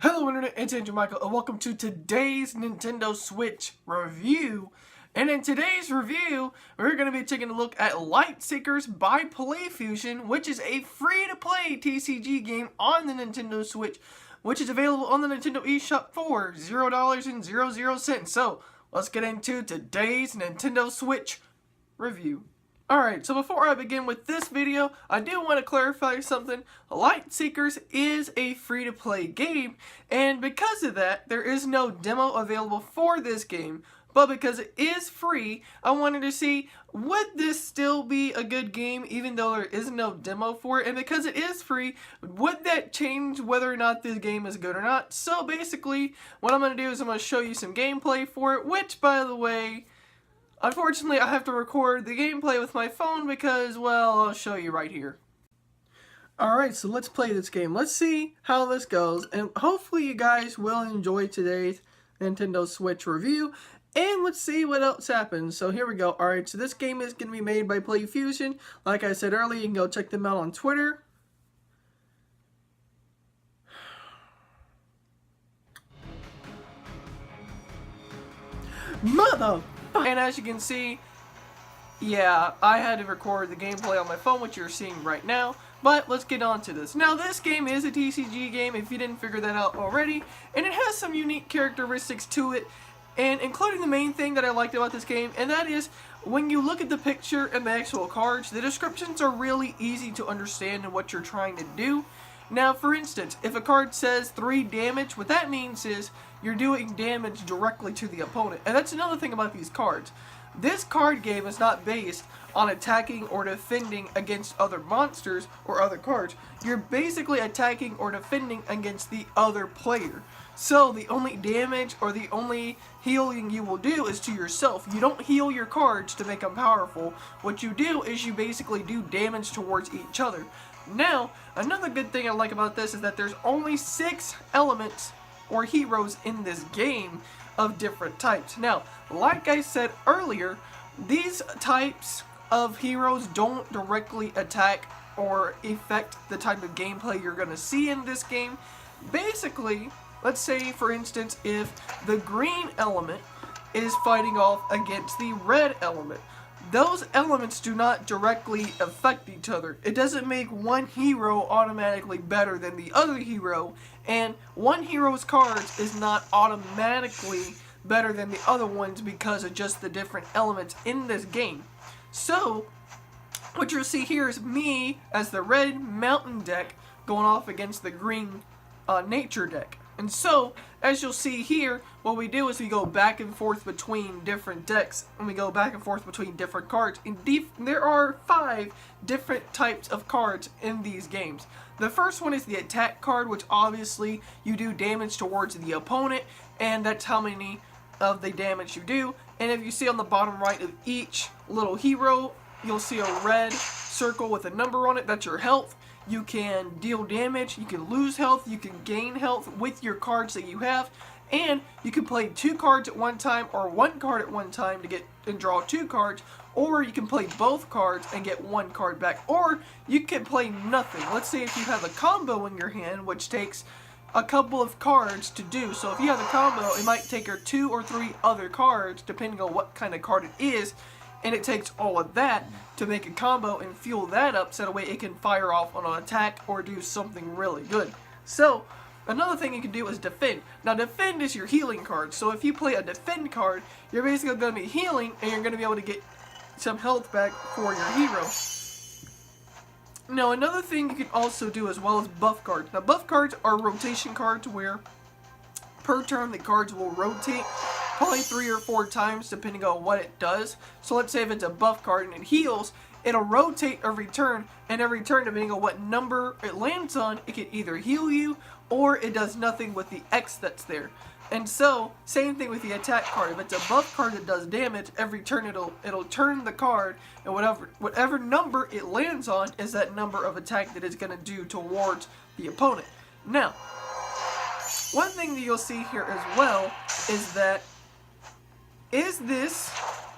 Hello Internet, it's Andrew Michael, and welcome to today's Nintendo Switch review. And in today's review, we're going to be taking a look at LightSeekers by playfusion, which is a free-to-play TCG game on the Nintendo Switch, which is available on the Nintendo eShop for $0.00. So, let's get into today's Nintendo Switch review. Alright, so before I begin with this video, I do want to clarify something. LightSeekers is a free-to-play game, and because of that, there is no demo available for this game. But because it is free, I wanted to see, would this still be a good game even though there is no demo for it? And because it is free, would that change whether or not this game is good or not? So basically, what I'm going to do is I'm going to show you some gameplay for it, which, by the way, unfortunately, I have to record the gameplay with my phone because, well, I'll show you right here. Alright, so let's play this game. Let's see how this goes, and hopefully you guys will enjoy today's Nintendo Switch review, and let's see what else happens. So here we go. Alright, so this game is going to be made by playfusion. Like I said earlier, you can go check them out on Twitter. Mother! And as you can see, yeah, I had to record the gameplay on my phone, which you're seeing right now. But let's get on to this. Now, this game is a TCG game, if you didn't figure that out already, and it has some unique characteristics to it, and including the main thing that I liked about this game, and that is, when you look at the picture and the actual cards, the descriptions are really easy to understand in what you're trying to do. Now, for instance, if a card says 3 damage, what that means is you're doing damage directly to the opponent. And that's another thing about these cards. This card game is not based on attacking or defending against other monsters or other cards. You're basically attacking or defending against the other player. So the only damage or the only healing you will do is to yourself. You don't heal your cards to make them powerful. What you do is you basically do damage towards each other. Now, another good thing I like about this is that there's only 6 elements or heroes in this game of different types. Now, like I said earlier, these types of heroes don't directly attack or affect the type of gameplay you're going to see in this game. Basically, let's say, for instance, if the green element is fighting off against the red element, those elements do not directly affect each other. It doesn't make one hero automatically better than the other hero, and one hero's cards is not automatically better than the other ones because of just the different elements in this game. So, what you'll see here is me as the red mountain deck going off against the green nature deck. And so, as you'll see here, what we do is we go back and forth between different decks, and we go back and forth between different cards. There are 5 different types of cards in these games. The first one is the attack card, which obviously you do damage towards the opponent, and that's how many of the damage you do. And if you see on the bottom right of each little hero, you'll see a red circle with a number on it. That's your health. You can deal damage, you can lose health, you can gain health with your cards that you have, and you can play 2 cards at one time or 1 card at one time to get and draw 2 cards, or you can play both cards and get 1 card back, or you can play nothing. Let's say if you have a combo in your hand, which takes a couple of cards to do. So if you have a combo, it might take her 2 or 3 other cards, depending on what kind of card it is, and it takes all of that to make a combo and fuel that up so that way it can fire off on an attack or do something really good. So, another thing you can do is defend. Now, defend is your healing card. So if you play a defend card, you're basically going to be healing and you're going to be able to get some health back for your hero. Now, another thing you can also do as well is buff cards. Now, buff cards are rotation cards where per turn the cards will rotate probably 3 or 4 times depending on what it does. So let's say if it's a buff card and it heals, it'll rotate every turn, and every turn depending on what number it lands on, it can either heal you or it does nothing with the X that's there. And so, same thing with the attack card. If it's a buff card that does damage, every turn it'll turn the card, and whatever number it lands on is that number of attack that it's going to do towards the opponent. Now, one thing that you'll see here as well is that is this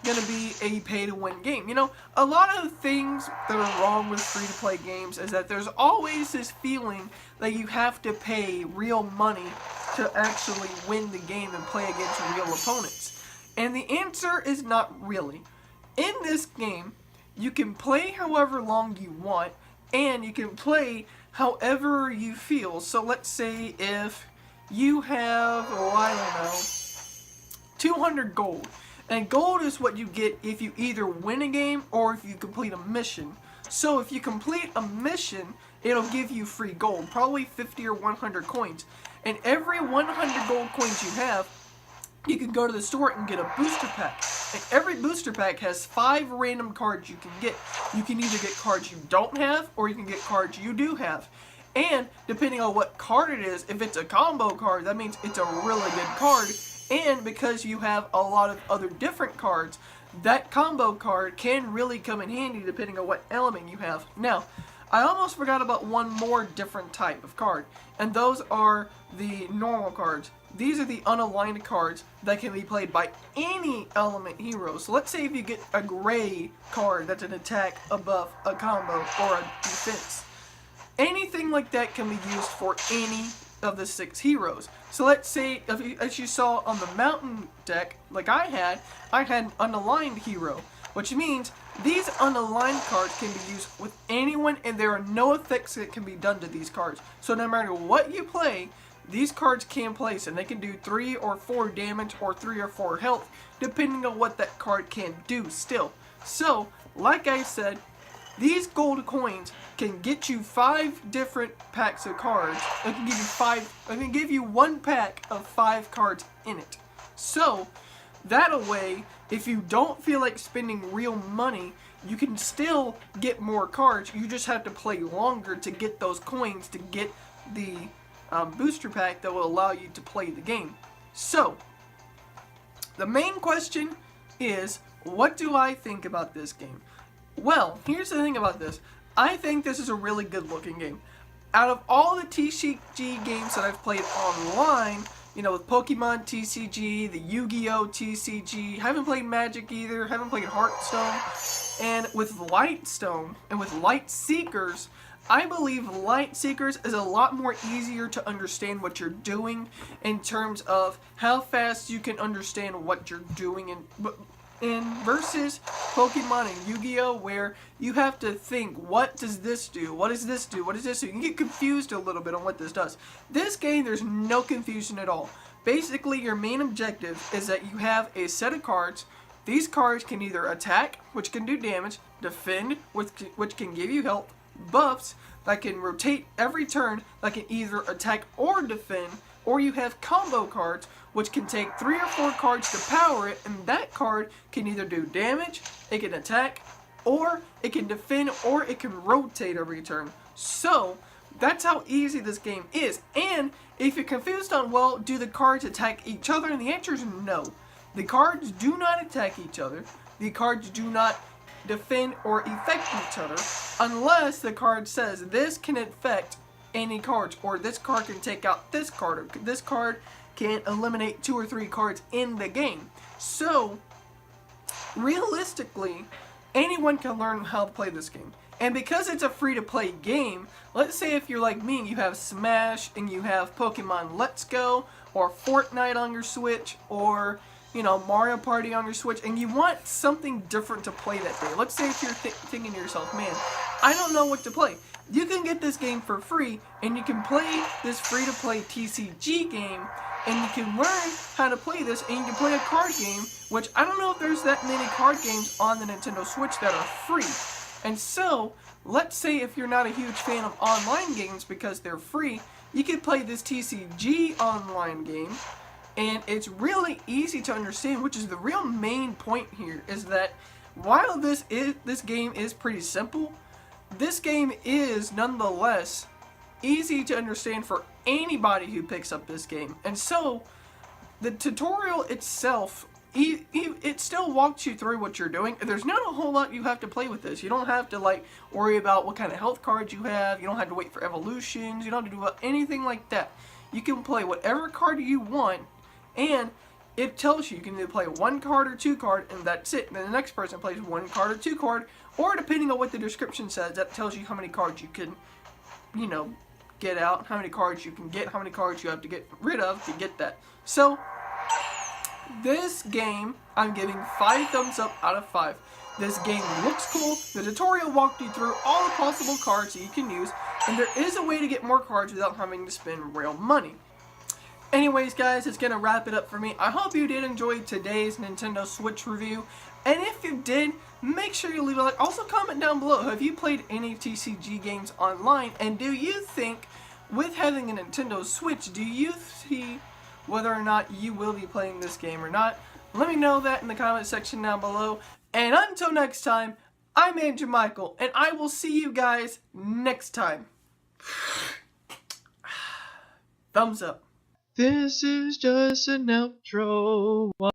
going to be a pay-to-win game. You know, a lot of things that are wrong with free-to-play games is that there's always this feeling that you have to pay real money to actually win the game and play against real opponents. And the answer is not really. In this game, you can play however long you want, and you can play however you feel. So let's say if you have, oh, I don't know, 200 gold. And gold is what you get if you either win a game or if you complete a mission. So if you complete a mission, it'll give you free gold, probably 50 or 100 coins. And every 100 gold coins you have, you can go to the store and get a booster pack. And every booster pack has 5 random cards you can get. You can either get cards you don't have, or you can get cards you do have. And depending on what card it is, if it's a combo card, that means it's a really good card. And because you have a lot of other different cards, that combo card can really come in handy depending on what element you have. Now, I almost forgot about one more different type of card, and those are the normal cards. These are the unaligned cards that can be played by any element hero. So let's say if you get a gray card that's an attack, a buff, a combo, or a defense. Anything like that can be used for any of the 6 heroes. So let's say, as you saw on the mountain deck, like I had an unaligned hero, which means these unaligned cards can be used with anyone, and there are no effects that can be done to these cards. So no matter what you play, these cards can place, and they can do 3 or 4 damage or 3 or 4 health, depending on what that card can do still. So, like I said, these gold coins can get you 5 different packs of cards. It can give you 1 pack of 5 cards in it. So, that way, if you don't feel like spending real money, you can still get more cards. You just have to play longer to get those coins to get the booster pack that will allow you to play the game. So, the main question is, what do I think about this game? Well, here's the thing about this. I think this is a really good looking game. Out of all the TCG games that I've played online, you know, with Pokemon TCG, the Yu-Gi-Oh TCG, haven't played Magic either, haven't played Hearthstone, and with Lightstone and with LightSeekers, I believe LightSeekers is a lot more easier to understand what you're doing in terms of how fast you can understand what you're doing and versus Pokemon and Yu-Gi-Oh, where you have to think, what does this do? What does this do? What does this do? You can get confused a little bit on what this does. This game, there's no confusion at all. Basically, your main objective is that you have a set of cards. These cards can either attack, which can do damage, defend, which can give you health, buffs that can rotate every turn that can either attack or defend, or you have combo cards which can take 3 or 4 cards to power it, and that card can either do damage, it can attack, or it can defend, or it can rotate every turn. So that's how easy this game is. And if you're confused on, well, do the cards attack each other, and the answer is no. The cards do not attack each other. The cards do not defend or affect each other unless the card says this can affect any cards, or this card can take out this card, or this card can eliminate 2 or 3 cards in the game. So realistically, anyone can learn how to play this game. And because it's a free-to-play game, let's say if you're like me and you have Smash and you have Pokemon Let's Go or Fortnite on your Switch, or you know, Mario Party on your Switch, and you want something different to play that day. Let's say if you're thinking to yourself, man, I don't know what to play. You can get this game for free, and you can play this free-to-play TCG game, and you can learn how to play this, and you can play a card game, which I don't know if there's that many card games on the Nintendo Switch that are free. And so, let's say if you're not a huge fan of online games because they're free, you can play this TCG online game, and it's really easy to understand, which is the real main point here, is that while this game is pretty simple, this game is nonetheless easy to understand for anybody who picks up this game. And so the tutorial itself, it still walks you through what you're doing. There's not a whole lot you have to play with this. You don't have to like worry about what kind of health cards you have. You don't have to wait for evolutions. You don't have to do anything like that. You can play whatever card you want, and it tells you can either play 1 card or 2 card, and that's it. And then the next person plays 1 card or 2 card, or depending on what the description says, that tells you how many cards you can, you know, get out, how many cards you can get, how many cards you have to get rid of to get that. So, this game, I'm giving 5 thumbs up out of 5. This game looks cool. The tutorial walked you through all the possible cards that you can use, and there is a way to get more cards without having to spend real money. Anyways, guys, that's going to wrap it up for me. I hope you did enjoy today's Nintendo Switch review. And if you did, make sure you leave a like. Also, comment down below, have you played any TCG games online? And do you think, with having a Nintendo Switch, do you see whether or not you will be playing this game or not? Let me know that in the comment section down below. And until next time, I'm Andrew Michael, and I will see you guys next time. Thumbs up. This is just an outro.